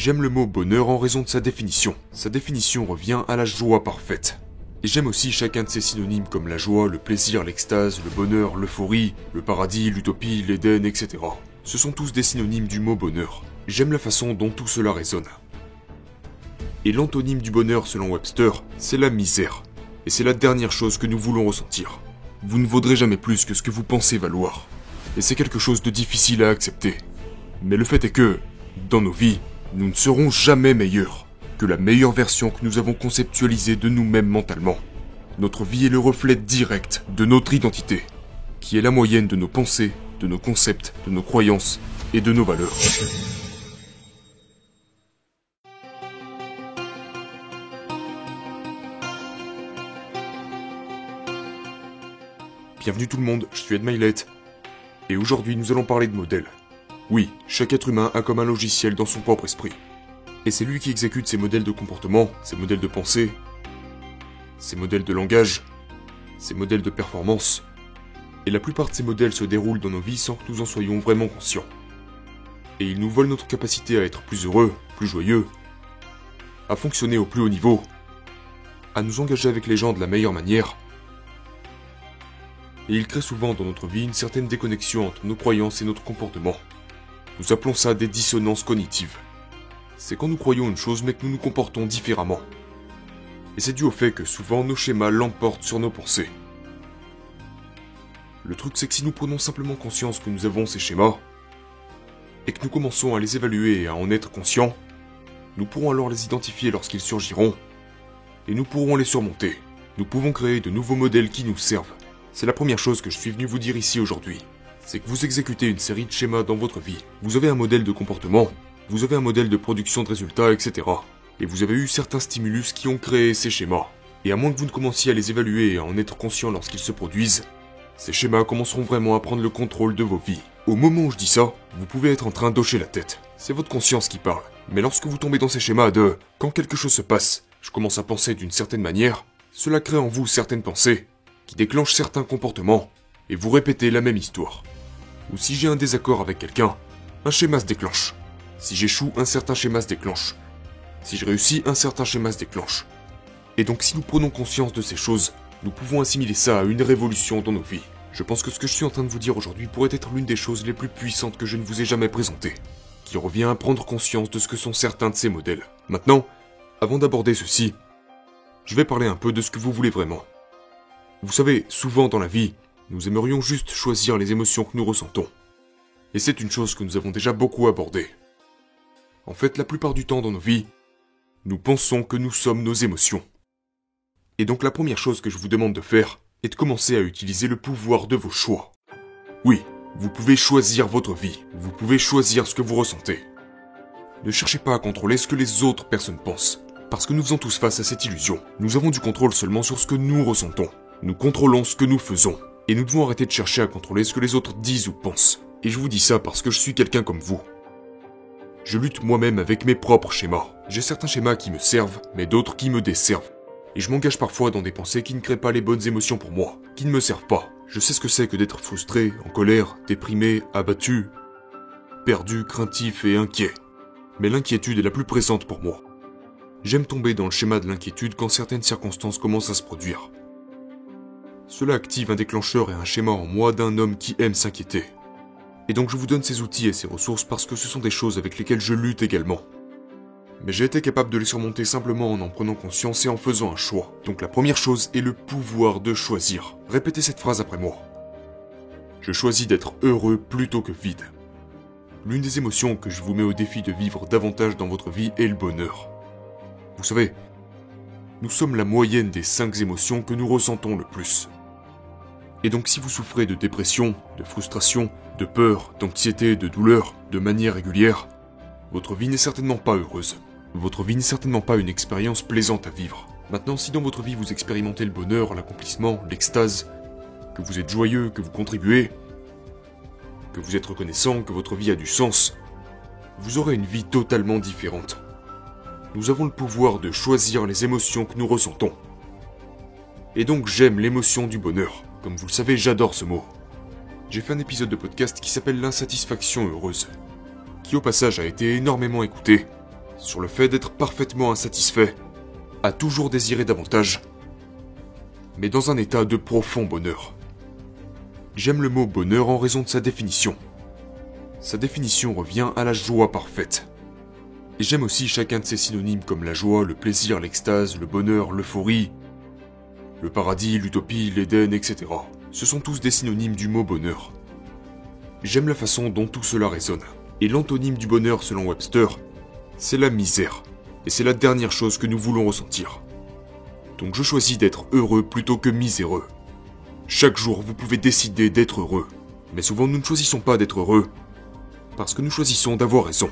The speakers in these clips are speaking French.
J'aime le mot bonheur en raison de sa définition. Sa définition revient à la joie parfaite. Et j'aime aussi chacun de ses synonymes comme la joie, le plaisir, l'extase, le bonheur, l'euphorie, le paradis, l'utopie, l'Éden, etc. Ce sont tous des synonymes du mot bonheur. J'aime la façon dont tout cela résonne. Et l'antonyme du bonheur selon Webster, c'est la misère. Et c'est la dernière chose que nous voulons ressentir. Vous ne vaudrez jamais plus que ce que vous pensez valoir. Et c'est quelque chose de difficile à accepter. Mais le fait est que, dans nos vies, nous ne serons jamais meilleurs que la meilleure version que nous avons conceptualisée de nous-mêmes mentalement. Notre vie est le reflet direct de notre identité, qui est la moyenne de nos pensées, de nos concepts, de nos croyances et de nos valeurs. Bienvenue tout le monde, je suis Ed Milet, et aujourd'hui nous allons parler de modèles. Oui, chaque être humain a comme un logiciel dans son propre esprit. Et c'est lui qui exécute ses modèles de comportement, ses modèles de pensée, ses modèles de langage, ses modèles de performance. Et la plupart de ces modèles se déroulent dans nos vies sans que nous en soyons vraiment conscients. Et ils nous volent notre capacité à être plus heureux, plus joyeux, à fonctionner au plus haut niveau, à nous engager avec les gens de la meilleure manière. Et ils créent souvent dans notre vie une certaine déconnexion entre nos croyances et notre comportement. Nous appelons ça des dissonances cognitives. C'est quand nous croyons une chose mais que nous nous comportons différemment. Et c'est dû au fait que souvent nos schémas l'emportent sur nos pensées. Le truc c'est que si nous prenons simplement conscience que nous avons ces schémas, et que nous commençons à les évaluer et à en être conscients, nous pourrons alors les identifier lorsqu'ils surgiront, et nous pourrons les surmonter. Nous pouvons créer de nouveaux modèles qui nous servent. C'est la première chose que je suis venu vous dire ici aujourd'hui. C'est que vous exécutez une série de schémas dans votre vie. Vous avez un modèle de comportement, vous avez un modèle de production de résultats, etc. Et vous avez eu certains stimulus qui ont créé ces schémas. Et à moins que vous ne commenciez à les évaluer et à en être conscient lorsqu'ils se produisent, ces schémas commenceront vraiment à prendre le contrôle de vos vies. Au moment où je dis ça, vous pouvez être en train d'hocher la tête. C'est votre conscience qui parle. Mais lorsque vous tombez dans ces schémas de « quand quelque chose se passe, je commence à penser d'une certaine manière », cela crée en vous certaines pensées qui déclenchent certains comportements et vous répétez la même histoire. Ou si j'ai un désaccord avec quelqu'un, un schéma se déclenche. Si j'échoue, un certain schéma se déclenche. Si je réussis, un certain schéma se déclenche. Et donc si nous prenons conscience de ces choses, nous pouvons assimiler ça à une révolution dans nos vies. Je pense que ce que je suis en train de vous dire aujourd'hui pourrait être l'une des choses les plus puissantes que je ne vous ai jamais présentées, qui revient à prendre conscience de ce que sont certains de ces modèles. Maintenant, avant d'aborder ceci, je vais parler un peu de ce que vous voulez vraiment. Vous savez, souvent dans la vie, nous aimerions juste choisir les émotions que nous ressentons. Et c'est une chose que nous avons déjà beaucoup abordée. En fait, la plupart du temps dans nos vies, nous pensons que nous sommes nos émotions. Et donc la première chose que je vous demande de faire est de commencer à utiliser le pouvoir de vos choix. Oui, vous pouvez choisir votre vie, vous pouvez choisir ce que vous ressentez. Ne cherchez pas à contrôler ce que les autres personnes pensent, parce que nous faisons tous face à cette illusion. Nous avons du contrôle seulement sur ce que nous ressentons. Nous contrôlons ce que nous faisons. Et nous devons arrêter de chercher à contrôler ce que les autres disent ou pensent. Et je vous dis ça parce que je suis quelqu'un comme vous. Je lutte moi-même avec mes propres schémas. J'ai certains schémas qui me servent, mais d'autres qui me desservent. Et je m'engage parfois dans des pensées qui ne créent pas les bonnes émotions pour moi, qui ne me servent pas. Je sais ce que c'est que d'être frustré, en colère, déprimé, abattu, perdu, craintif et inquiet. Mais l'inquiétude est la plus présente pour moi. J'aime tomber dans le schéma de l'inquiétude quand certaines circonstances commencent à se produire. Cela active un déclencheur et un schéma en moi d'un homme qui aime s'inquiéter. Et donc je vous donne ces outils et ces ressources parce que ce sont des choses avec lesquelles je lutte également. Mais j'ai été capable de les surmonter simplement en prenant conscience et en faisant un choix. Donc la première chose est le pouvoir de choisir. Répétez cette phrase après moi. Je choisis d'être heureux plutôt que vide. L'une des émotions que je vous mets au défi de vivre davantage dans votre vie est le bonheur. Vous savez, nous sommes la moyenne des 5 émotions que nous ressentons le plus. Et donc si vous souffrez de dépression, de frustration, de peur, d'anxiété, de douleur, de manière régulière, votre vie n'est certainement pas heureuse. Votre vie n'est certainement pas une expérience plaisante à vivre. Maintenant, si dans votre vie vous expérimentez le bonheur, l'accomplissement, l'extase, que vous êtes joyeux, que vous contribuez, que vous êtes reconnaissant, que votre vie a du sens, vous aurez une vie totalement différente. Nous avons le pouvoir de choisir les émotions que nous ressentons. Et donc j'aime l'émotion du bonheur. Comme vous le savez, j'adore ce mot. J'ai fait un épisode de podcast qui s'appelle l'insatisfaction heureuse, qui au passage a été énormément écouté, sur le fait d'être parfaitement insatisfait, à toujours désirer davantage, mais dans un état de profond bonheur. J'aime le mot bonheur en raison de sa définition. Sa définition revient à la joie parfaite. Et j'aime aussi chacun de ses synonymes comme la joie, le plaisir, l'extase, le bonheur, l'euphorie, le paradis, l'utopie, l'Éden, etc. Ce sont tous des synonymes du mot bonheur. J'aime la façon dont tout cela résonne. Et l'antonyme du bonheur selon Webster, c'est la misère. Et c'est la dernière chose que nous voulons ressentir. Donc je choisis d'être heureux plutôt que miséreux. Chaque jour, vous pouvez décider d'être heureux. Mais souvent, nous ne choisissons pas d'être heureux, parce que nous choisissons d'avoir raison.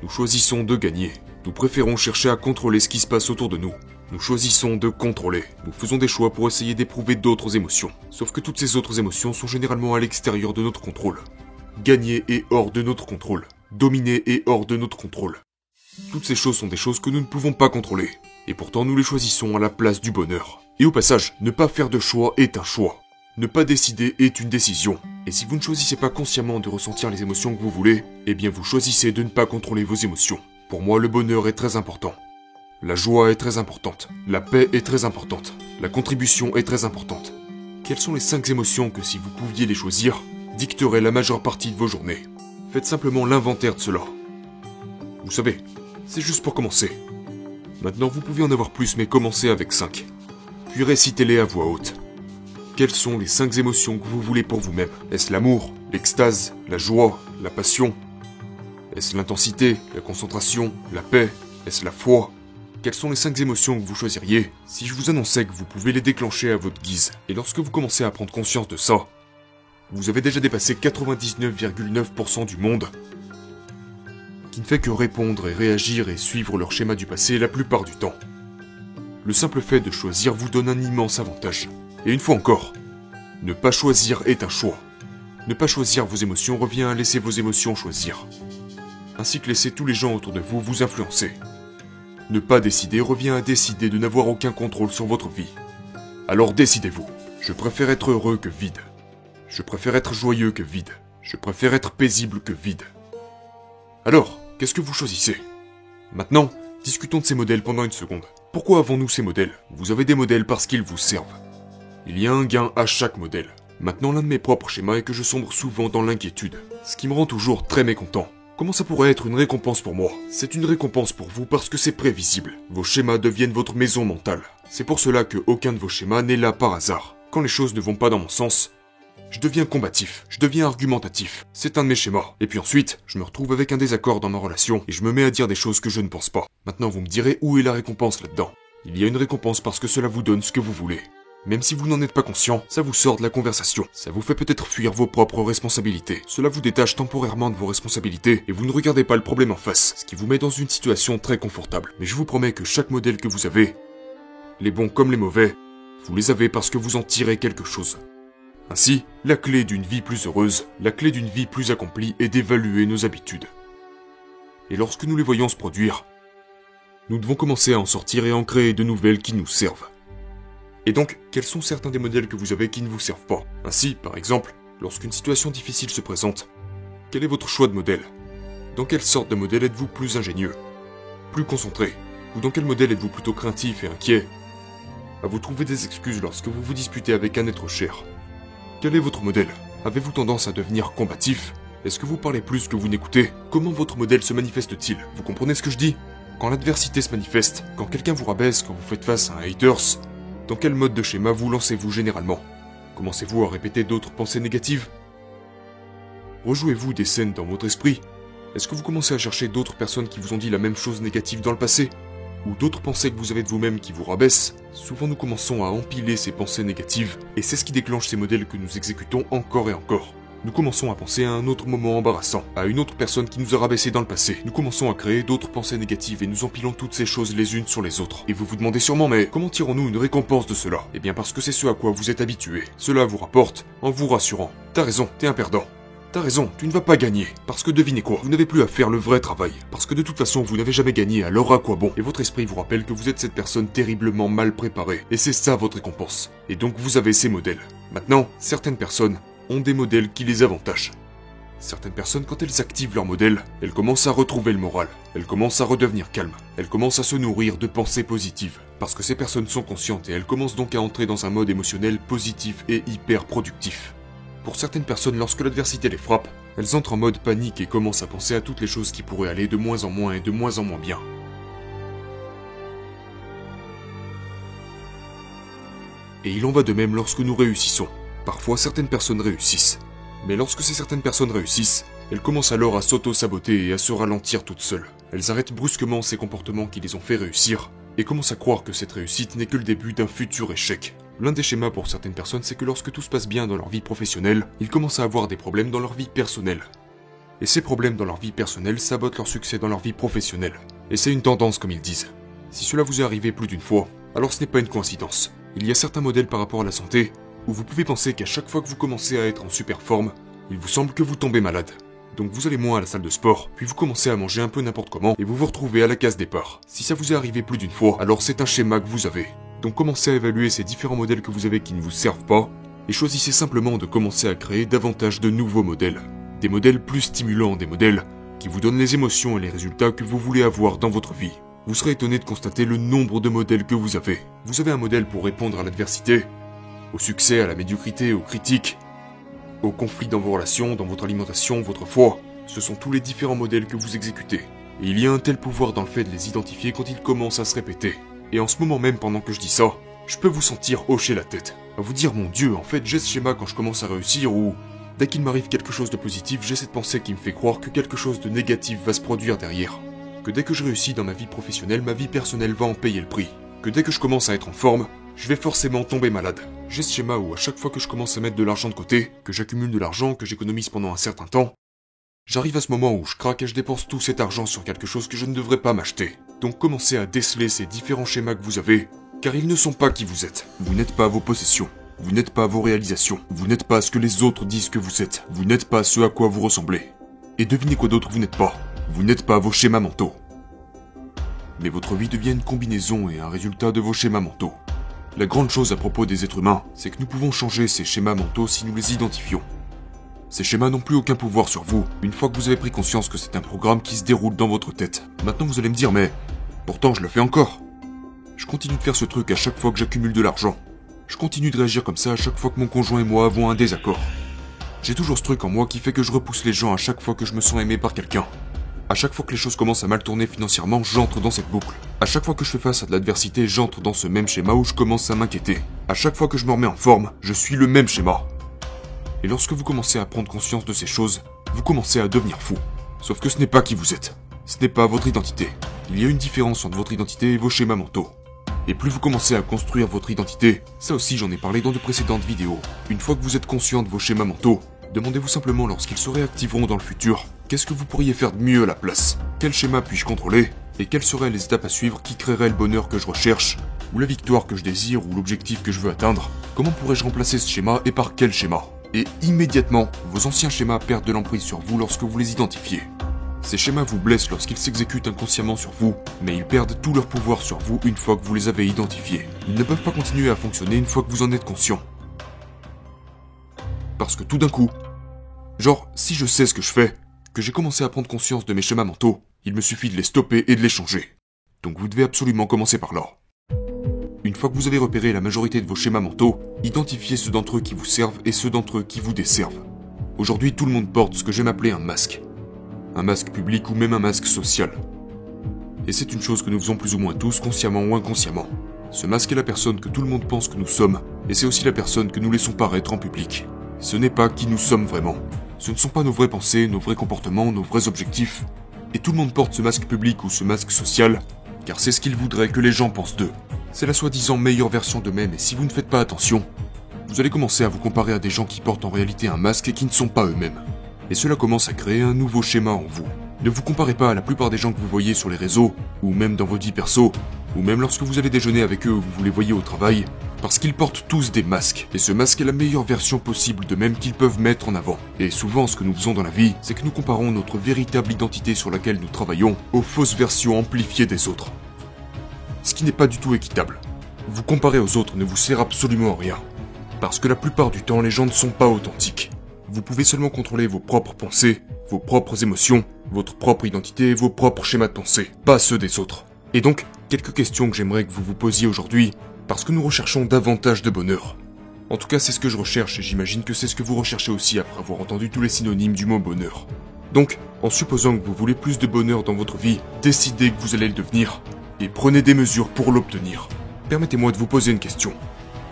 Nous choisissons de gagner. Nous préférons chercher à contrôler ce qui se passe autour de nous. Nous choisissons de contrôler. Nous faisons des choix pour essayer d'éprouver d'autres émotions. Sauf que toutes ces autres émotions sont généralement à l'extérieur de notre contrôle. Gagner est hors de notre contrôle. Dominer est hors de notre contrôle. Toutes ces choses sont des choses que nous ne pouvons pas contrôler. Et pourtant nous les choisissons à la place du bonheur. Et au passage, ne pas faire de choix est un choix. Ne pas décider est une décision. Et si vous ne choisissez pas consciemment de ressentir les émotions que vous voulez, eh bien vous choisissez de ne pas contrôler vos émotions. Pour moi, le bonheur est très important. La joie est très importante. La paix est très importante. La contribution est très importante. Quelles sont les 5 émotions que, si vous pouviez les choisir, dicteraient la majeure partie de vos journées? Faites simplement l'inventaire de cela. Vous savez, c'est juste pour commencer. Maintenant, vous pouvez en avoir plus, mais commencez avec 5. Puis récitez-les à voix haute. Quelles sont les 5 émotions que vous voulez pour vous-même? Est-ce l'amour, l'extase, la joie, la passion? Est-ce l'intensité, la concentration, la paix? Est-ce la foi? Quelles sont les 5 émotions que vous choisiriez si je vous annonçais que vous pouvez les déclencher à votre guise? Et lorsque vous commencez à prendre conscience de ça, vous avez déjà dépassé 99,9% du monde qui ne fait que répondre et réagir et suivre leur schéma du passé la plupart du temps. Le simple fait de choisir vous donne un immense avantage. Et une fois encore, ne pas choisir est un choix. Ne pas choisir vos émotions revient à laisser vos émotions choisir. Ainsi que laisser tous les gens autour de vous vous influencer. Ne pas décider revient à décider de n'avoir aucun contrôle sur votre vie. Alors décidez-vous. Je préfère être heureux que vide. Je préfère être joyeux que vide. Je préfère être paisible que vide. Alors, qu'est-ce que vous choisissez? Maintenant, discutons de ces modèles pendant une seconde. Pourquoi avons-nous ces modèles? Vous avez des modèles parce qu'ils vous servent. Il y a un gain à chaque modèle. Maintenant, l'un de mes propres schémas est que je sombre souvent dans l'inquiétude, ce qui me rend toujours très mécontent. Comment ça pourrait être une récompense pour moi? C'est une récompense pour vous parce que c'est prévisible. Vos schémas deviennent votre maison mentale. C'est pour cela que aucun de vos schémas n'est là par hasard. Quand les choses ne vont pas dans mon sens, je deviens combatif, je deviens argumentatif. C'est un de mes schémas. Et puis ensuite, je me retrouve avec un désaccord dans ma relation et je me mets à dire des choses que je ne pense pas. Maintenant, vous me direz où est la récompense là-dedans? Il y a une récompense parce que cela vous donne ce que vous voulez. Même si vous n'en êtes pas conscient, ça vous sort de la conversation. Ça vous fait peut-être fuir vos propres responsabilités. Cela vous détache temporairement de vos responsabilités et vous ne regardez pas le problème en face, ce qui vous met dans une situation très confortable. Mais je vous promets que chaque modèle que vous avez, les bons comme les mauvais, vous les avez parce que vous en tirez quelque chose. Ainsi, la clé d'une vie plus heureuse, la clé d'une vie plus accomplie est d'évaluer nos habitudes. Et lorsque nous les voyons se produire, nous devons commencer à en sortir et en créer de nouvelles qui nous servent. Et donc, quels sont certains des modèles que vous avez qui ne vous servent pas? Ainsi, par exemple, lorsqu'une situation difficile se présente, quel est votre choix de modèle? Dans quelle sorte de modèle êtes-vous plus ingénieux? Plus concentré? Ou dans quel modèle êtes-vous plutôt craintif et inquiet? À vous trouver des excuses lorsque vous vous disputez avec un être cher. Quel est votre modèle? Avez-vous tendance à devenir combatif? Est-ce que vous parlez plus que vous n'écoutez? Comment votre modèle se manifeste-t-il? Vous comprenez ce que je dis? Quand l'adversité se manifeste, quand quelqu'un vous rabaisse, quand vous faites face à un haters, dans quel mode de schéma vous lancez-vous généralement? Commencez-vous à répéter d'autres pensées négatives? Rejouez-vous des scènes dans votre esprit? Est-ce que vous commencez à chercher d'autres personnes qui vous ont dit la même chose négative dans le passé? Ou d'autres pensées que vous avez de vous-même qui vous rabaissent? Souvent nous commençons à empiler ces pensées négatives, et c'est ce qui déclenche ces modèles que nous exécutons encore et encore. Nous commençons à penser à un autre moment embarrassant, à une autre personne qui nous a rabaissé dans le passé. Nous commençons à créer d'autres pensées négatives et nous empilons toutes ces choses les unes sur les autres. Et vous vous demandez sûrement, mais comment tirons-nous une récompense de cela? Eh bien parce que c'est ce à quoi vous êtes habitué. Cela vous rapporte en vous rassurant. T'as raison, t'es un perdant. T'as raison, tu ne vas pas gagner. Parce que devinez quoi, vous n'avez plus à faire le vrai travail. Parce que de toute façon, vous n'avez jamais gagné, alors à quoi bon? Et votre esprit vous rappelle que vous êtes cette personne terriblement mal préparée. Et c'est ça votre récompense. Et donc vous avez ces modèles. Maintenant, certaines personnes ont des modèles qui les avantagent. Certaines personnes, quand elles activent leur modèle, elles commencent à retrouver le moral, elles commencent à redevenir calmes, elles commencent à se nourrir de pensées positives, parce que ces personnes sont conscientes et elles commencent donc à entrer dans un mode émotionnel positif et hyper productif. Pour certaines personnes, lorsque l'adversité les frappe, elles entrent en mode panique et commencent à penser à toutes les choses qui pourraient aller de moins en moins et de moins en moins bien. Et il en va de même lorsque nous réussissons. Parfois, certaines personnes réussissent. Mais lorsque ces certaines personnes réussissent, elles commencent alors à s'auto-saboter et à se ralentir toutes seules. Elles arrêtent brusquement ces comportements qui les ont fait réussir, et commencent à croire que cette réussite n'est que le début d'un futur échec. L'un des schémas pour certaines personnes, c'est que lorsque tout se passe bien dans leur vie professionnelle, ils commencent à avoir des problèmes dans leur vie personnelle. Et ces problèmes dans leur vie personnelle sabotent leur succès dans leur vie professionnelle. Et c'est une tendance comme ils disent. Si cela vous est arrivé plus d'une fois, alors ce n'est pas une coïncidence. Il y a certains modèles par rapport à la santé, où vous pouvez penser qu'à chaque fois que vous commencez à être en super forme, il vous semble que vous tombez malade. Donc vous allez moins à la salle de sport, puis vous commencez à manger un peu n'importe comment, et vous vous retrouvez à la case départ. Si ça vous est arrivé plus d'une fois, alors c'est un schéma que vous avez. Donc commencez à évaluer ces différents modèles que vous avez qui ne vous servent pas, et choisissez simplement de commencer à créer davantage de nouveaux modèles. Des modèles plus stimulants, des modèles qui vous donnent les émotions et les résultats que vous voulez avoir dans votre vie. Vous serez étonné de constater le nombre de modèles que vous avez. Vous avez un modèle pour répondre à l'adversité, au succès, à la médiocrité, aux critiques, aux conflits dans vos relations, dans votre alimentation, votre foi. Ce sont tous les différents modèles que vous exécutez. Et il y a un tel pouvoir dans le fait de les identifier quand ils commencent à se répéter. Et en ce moment même, pendant que je dis ça, je peux vous sentir hocher la tête. À vous dire, mon Dieu, en fait, j'ai ce schéma quand je commence à réussir ou dès qu'il m'arrive quelque chose de positif, j'ai cette pensée qui me fait croire que quelque chose de négatif va se produire derrière. Que dès que je réussis dans ma vie professionnelle, ma vie personnelle va en payer le prix. Que dès que je commence à être en forme, je vais forcément tomber malade. J'ai ce schéma où à chaque fois que je commence à mettre de l'argent de côté, que j'accumule de l'argent, que j'économise pendant un certain temps, j'arrive à ce moment où je craque et je dépense tout cet argent sur quelque chose que je ne devrais pas m'acheter. Donc commencez à déceler ces différents schémas que vous avez, car ils ne sont pas qui vous êtes. Vous n'êtes pas vos possessions, vous n'êtes pas vos réalisations, vous n'êtes pas ce que les autres disent que vous êtes, vous n'êtes pas ce à quoi vous ressemblez. Et devinez quoi d'autre vous n'êtes pas. Vous n'êtes pas vos schémas mentaux. Mais votre vie devient une combinaison et un résultat de vos schémas mentaux. La grande chose à propos des êtres humains, c'est que nous pouvons changer ces schémas mentaux si nous les identifions. Ces schémas n'ont plus aucun pouvoir sur vous, une fois que vous avez pris conscience que c'est un programme qui se déroule dans votre tête. Maintenant vous allez me dire, mais pourtant je le fais encore. Je continue de faire ce truc à chaque fois que j'accumule de l'argent. Je continue de réagir comme ça à chaque fois que mon conjoint et moi avons un désaccord. J'ai toujours ce truc en moi qui fait que je repousse les gens à chaque fois que je me sens aimé par quelqu'un. À chaque fois que les choses commencent à mal tourner financièrement, j'entre dans cette boucle. À chaque fois que je fais face à de l'adversité, j'entre dans ce même schéma où je commence à m'inquiéter. À chaque fois que je me remets en forme, je suis le même schéma. Et lorsque vous commencez à prendre conscience de ces choses, vous commencez à devenir fou. Sauf que ce n'est pas qui vous êtes. Ce n'est pas votre identité. Il y a une différence entre votre identité et vos schémas mentaux. Et plus vous commencez à construire votre identité, ça aussi j'en ai parlé dans de précédentes vidéos. Une fois que vous êtes conscient de vos schémas mentaux, demandez-vous simplement lorsqu'ils se réactiveront dans le futur, qu'est-ce que vous pourriez faire de mieux à la place? Quel schéma puis-je contrôler? Et quelles seraient les étapes à suivre qui créeraient le bonheur que je recherche? Ou la victoire que je désire ou l'objectif que je veux atteindre? Comment pourrais-je remplacer ce schéma et par quel schéma? Et immédiatement, vos anciens schémas perdent de l'emprise sur vous lorsque vous les identifiez. Ces schémas vous blessent lorsqu'ils s'exécutent inconsciemment sur vous, mais ils perdent tout leur pouvoir sur vous une fois que vous les avez identifiés. Ils ne peuvent pas continuer à fonctionner une fois que vous en êtes conscient. Parce que tout d'un coup, genre, si je sais ce que je fais, que j'ai commencé à prendre conscience de mes schémas mentaux, il me suffit de les stopper et de les changer. Donc vous devez absolument commencer par là. Une fois que vous avez repéré la majorité de vos schémas mentaux, identifiez ceux d'entre eux qui vous servent et ceux d'entre eux qui vous desservent. Aujourd'hui, tout le monde porte ce que j'aime appeler un masque. Un masque public ou même un masque social. Et c'est une chose que nous faisons plus ou moins tous, consciemment ou inconsciemment. Ce masque est la personne que tout le monde pense que nous sommes, et c'est aussi la personne que nous laissons paraître en public. Ce n'est pas qui nous sommes vraiment. Ce ne sont pas nos vraies pensées, nos vrais comportements, nos vrais objectifs. Et tout le monde porte ce masque public ou ce masque social, car c'est ce qu'ils voudraient que les gens pensent d'eux. C'est la soi-disant meilleure version d'eux-mêmes, et si vous ne faites pas attention, vous allez commencer à vous comparer à des gens qui portent en réalité un masque et qui ne sont pas eux-mêmes. Et cela commence à créer un nouveau schéma en vous. Ne vous comparez pas à la plupart des gens que vous voyez sur les réseaux, ou même dans votre vie perso, ou même lorsque vous allez déjeuner avec eux ou que vous les voyez au travail, parce qu'ils portent tous des masques, et ce masque est la meilleure version possible d'eux-mêmes qu'ils peuvent mettre en avant. Et souvent, ce que nous faisons dans la vie, c'est que nous comparons notre véritable identité sur laquelle nous travaillons aux fausses versions amplifiées des autres. Ce qui n'est pas du tout équitable. Vous comparer aux autres ne vous sert absolument à rien. Parce que la plupart du temps, les gens ne sont pas authentiques. vous pouvez seulement contrôler vos propres pensées, vos propres émotions, votre propre identité et vos propres schémas de pensée, pas ceux des autres. Et donc, quelques questions que j'aimerais que vous vous posiez aujourd'hui, parce que nous recherchons davantage de bonheur. En tout cas, c'est ce que je recherche et j'imagine que c'est ce que vous recherchez aussi après avoir entendu tous les synonymes du mot bonheur. Donc, en supposant que vous voulez plus de bonheur dans votre vie, décidez que vous allez le devenir et prenez des mesures pour l'obtenir. Permettez-moi de vous poser une question.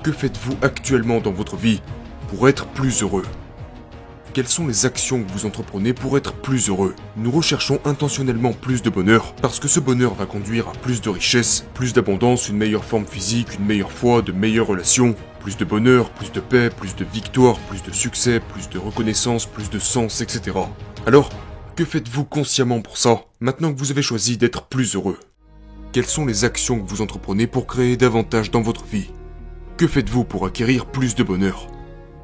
Que faites-vous actuellement dans votre vie pour être plus heureux ? Quelles sont les actions que vous entreprenez pour être plus heureux ? Nous recherchons intentionnellement plus de bonheur, parce que ce bonheur va conduire à plus de richesse, plus d'abondance, une meilleure forme physique, une meilleure foi, de meilleures relations, plus de bonheur, plus de paix, plus de victoire, plus de succès, plus de reconnaissance, plus de sens, etc. Alors, que faites-vous consciemment pour ça, maintenant que vous avez choisi d'être plus heureux ? Quelles sont les actions que vous entreprenez pour créer davantage dans votre vie ? Que faites-vous pour acquérir plus de bonheur ?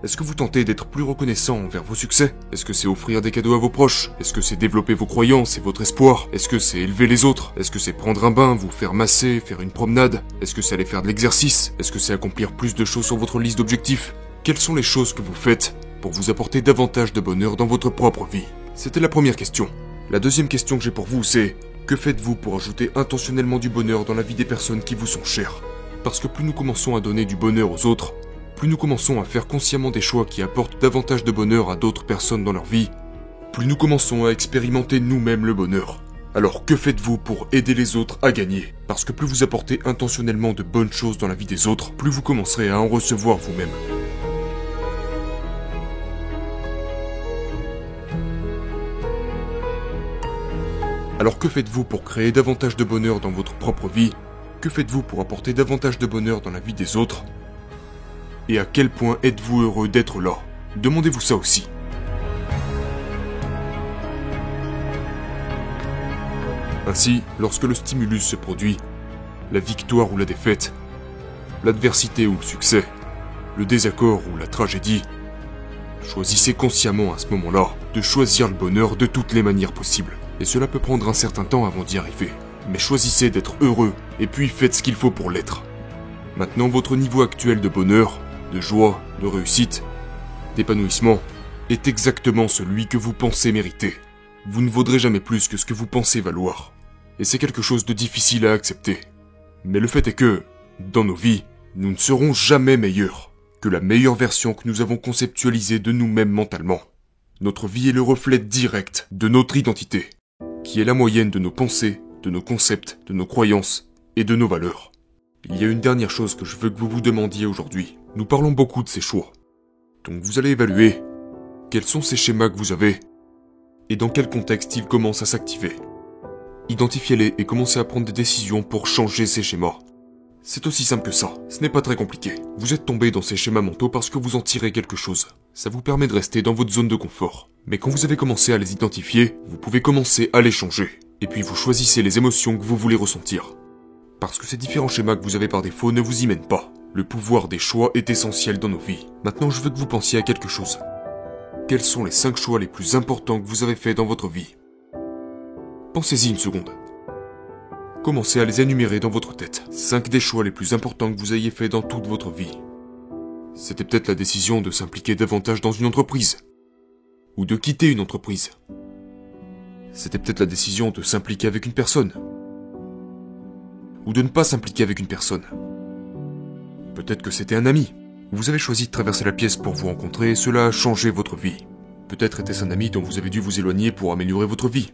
Est-ce que vous tentez d'être plus reconnaissant envers vos succès ? Est-ce que c'est offrir des cadeaux à vos proches ? Est-ce que c'est développer vos croyances et votre espoir ? Est-ce que c'est élever les autres ? Est-ce que c'est prendre un bain, vous faire masser, faire une promenade ? Est-ce que c'est aller faire de l'exercice ? Est-ce que c'est accomplir plus de choses sur votre liste d'objectifs ? Quelles sont les choses que vous faites pour vous apporter davantage de bonheur dans votre propre vie ? C'était la première question. La deuxième question que j'ai pour vous, c'est que faites-vous pour ajouter intentionnellement du bonheur dans la vie des personnes qui vous sont chères ? Parce que plus nous commençons à donner du bonheur aux autres, plus nous commençons à faire consciemment des choix qui apportent davantage de bonheur à d'autres personnes dans leur vie, plus nous commençons à expérimenter nous-mêmes le bonheur. Alors que faites-vous pour aider les autres à gagner ? Parce que plus vous apportez intentionnellement de bonnes choses dans la vie des autres, plus vous commencerez à en recevoir vous-même. Alors que faites-vous pour créer davantage de bonheur dans votre propre vie ? Que faites-vous pour apporter davantage de bonheur dans la vie des autres ? Et à quel point êtes-vous heureux d'être là ? Demandez-vous ça aussi. Ainsi, lorsque le stimulus se produit, la victoire ou la défaite, l'adversité ou le succès, le désaccord ou la tragédie, choisissez consciemment à ce moment-là de choisir le bonheur de toutes les manières possibles. Et cela peut prendre un certain temps avant d'y arriver. Mais choisissez d'être heureux et puis faites ce qu'il faut pour l'être. Maintenant, votre niveau actuel de bonheur, de joie, de réussite, d'épanouissement, est exactement celui que vous pensez mériter. Vous ne vaudrez jamais plus que ce que vous pensez valoir. Et c'est quelque chose de difficile à accepter. Mais le fait est que, dans nos vies, nous ne serons jamais meilleurs que la meilleure version que nous avons conceptualisée de nous-mêmes mentalement. Notre vie est le reflet direct de notre identité, qui est la moyenne de nos pensées, de nos concepts, de nos croyances et de nos valeurs. Il y a une dernière chose que je veux que vous vous demandiez aujourd'hui. Nous parlons beaucoup de ces choix. Donc vous allez évaluer quels sont ces schémas que vous avez et dans quel contexte ils commencent à s'activer. Identifiez-les et commencez à prendre des décisions pour changer ces schémas. C'est aussi simple que ça, ce n'est pas très compliqué. Vous êtes tombé dans ces schémas mentaux parce que vous en tirez quelque chose. Ça vous permet de rester dans votre zone de confort. Mais quand vous avez commencé à les identifier, vous pouvez commencer à les changer. Et puis vous choisissez les émotions que vous voulez ressentir. Parce que ces différents schémas que vous avez par défaut ne vous y mènent pas. Le pouvoir des choix est essentiel dans nos vies. Maintenant, je veux que vous pensiez à quelque chose. Quels sont les 5 choix les plus importants que vous avez faits dans votre vie ? Pensez-y une seconde. Commencez à les énumérer dans votre tête. 5 des choix les plus importants que vous ayez faits dans toute votre vie. C'était peut-être la décision de s'impliquer davantage dans une entreprise. Ou de quitter une entreprise. C'était peut-être la décision de s'impliquer avec une personne. Ou de ne pas s'impliquer avec une personne. Peut-être que c'était un ami. Vous avez choisi de traverser la pièce pour vous rencontrer et cela a changé votre vie. Peut-être était-ce un ami dont vous avez dû vous éloigner pour améliorer votre vie.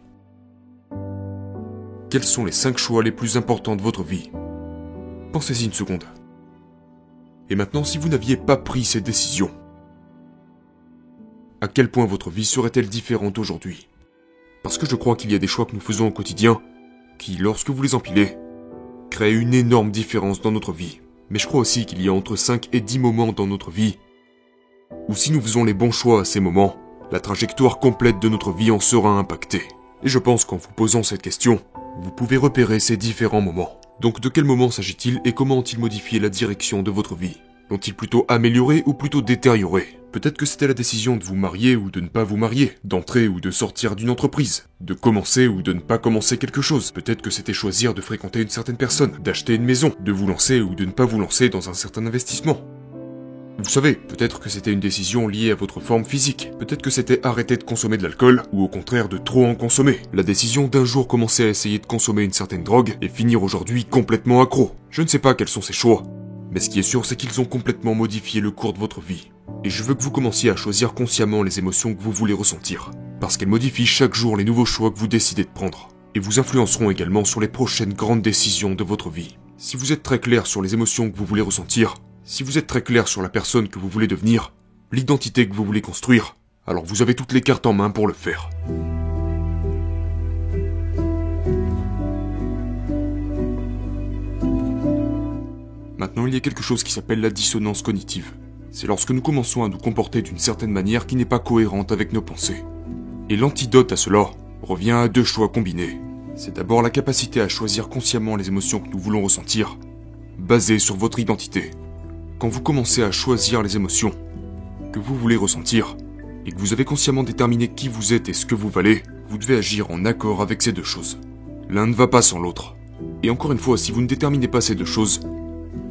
Quels sont les 5 choix les plus importants de votre vie ? Pensez-y une seconde. Et maintenant, si vous n'aviez pas pris ces décisions, à quel point votre vie serait-elle différente aujourd'hui ? Parce que je crois qu'il y a des choix que nous faisons au quotidien qui, lorsque vous les empilez, créent une énorme différence dans notre vie. Mais je crois aussi qu'il y a entre 5 et 10 moments dans notre vie où si nous faisons les bons choix à ces moments, la trajectoire complète de notre vie en sera impactée. Et je pense qu'en vous posant cette question, vous pouvez repérer ces différents moments. Donc de quel moment s'agit-il et comment ont-ils modifié la direction de votre vie ? L'ont-ils plutôt amélioré ou plutôt détérioré ? Peut-être que c'était la décision de vous marier ou de ne pas vous marier, d'entrer ou de sortir d'une entreprise, de commencer ou de ne pas commencer quelque chose. Peut-être que c'était choisir de fréquenter une certaine personne, d'acheter une maison, de vous lancer ou de ne pas vous lancer dans un certain investissement. Vous savez, peut-être que c'était une décision liée à votre forme physique, peut-être que c'était arrêter de consommer de l'alcool, ou au contraire de trop en consommer. La décision d'un jour commencer à essayer de consommer une certaine drogue, et finir aujourd'hui complètement accro. Je ne sais pas quels sont ces choix, mais ce qui est sûr c'est qu'ils ont complètement modifié le cours de votre vie. Et je veux que vous commenciez à choisir consciemment les émotions que vous voulez ressentir, parce qu'elles modifient chaque jour les nouveaux choix que vous décidez de prendre, et vous influenceront également sur les prochaines grandes décisions de votre vie. Si vous êtes très clair sur les émotions que vous voulez ressentir, si vous êtes très clair sur la personne que vous voulez devenir, l'identité que vous voulez construire, alors vous avez toutes les cartes en main pour le faire. Maintenant, il y a quelque chose qui s'appelle la dissonance cognitive. C'est lorsque nous commençons à nous comporter d'une certaine manière qui n'est pas cohérente avec nos pensées. Et l'antidote à cela revient à deux choix combinés. C'est d'abord la capacité à choisir consciemment les émotions que nous voulons ressentir, basées sur votre identité. Quand vous commencez à choisir les émotions que vous voulez ressentir, et que vous avez consciemment déterminé qui vous êtes et ce que vous valez, vous devez agir en accord avec ces deux choses. L'un ne va pas sans l'autre. Et encore une fois, si vous ne déterminez pas ces deux choses,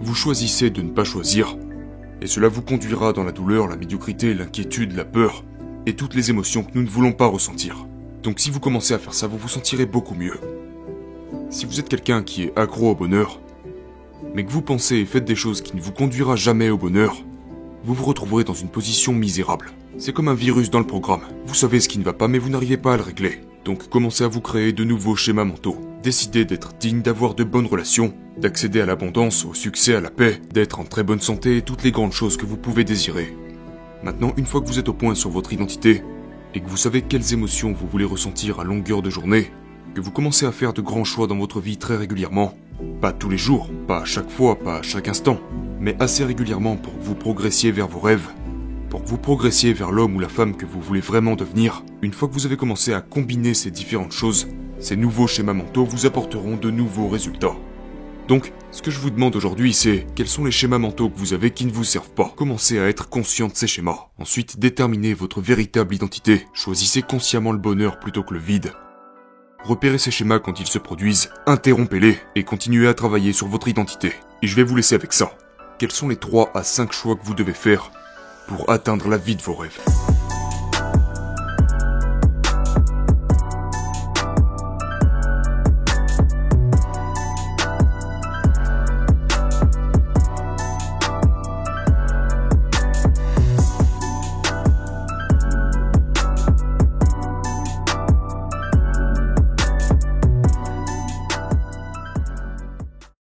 vous choisissez de ne pas choisir, et cela vous conduira dans la douleur, la médiocrité, l'inquiétude, la peur, et toutes les émotions que nous ne voulons pas ressentir. Donc si vous commencez à faire ça, vous vous sentirez beaucoup mieux. Si vous êtes quelqu'un qui est accro au bonheur, mais que vous pensez et faites des choses qui ne vous conduira jamais au bonheur, vous vous retrouverez dans une position misérable. C'est comme un virus dans le programme. Vous savez ce qui ne va pas, mais vous n'arrivez pas à le régler. Donc commencez à vous créer de nouveaux schémas mentaux. Décidez d'être digne, d'avoir de bonnes relations, d'accéder à l'abondance, au succès, à la paix, d'être en très bonne santé et toutes les grandes choses que vous pouvez désirer. Maintenant, une fois que vous êtes au point sur votre identité, et que vous savez quelles émotions vous voulez ressentir à longueur de journée, que vous commencez à faire de grands choix dans votre vie très régulièrement, pas tous les jours, pas à chaque fois, pas à chaque instant, mais assez régulièrement pour que vous progressiez vers vos rêves, pour que vous progressiez vers l'homme ou la femme que vous voulez vraiment devenir. Une fois que vous avez commencé à combiner ces différentes choses, ces nouveaux schémas mentaux vous apporteront de nouveaux résultats. Donc, ce que je vous demande aujourd'hui, c'est quels sont les schémas mentaux que vous avez qui ne vous servent pas. Commencez à être conscient de ces schémas. Ensuite, déterminez votre véritable identité. Choisissez consciemment le bonheur plutôt que le vide. Repérez ces schémas quand ils se produisent, interrompez-les et continuez à travailler sur votre identité. Et je vais vous laisser avec ça. Quels sont les 3 à 5 choix que vous devez faire pour atteindre la vie de vos rêves ?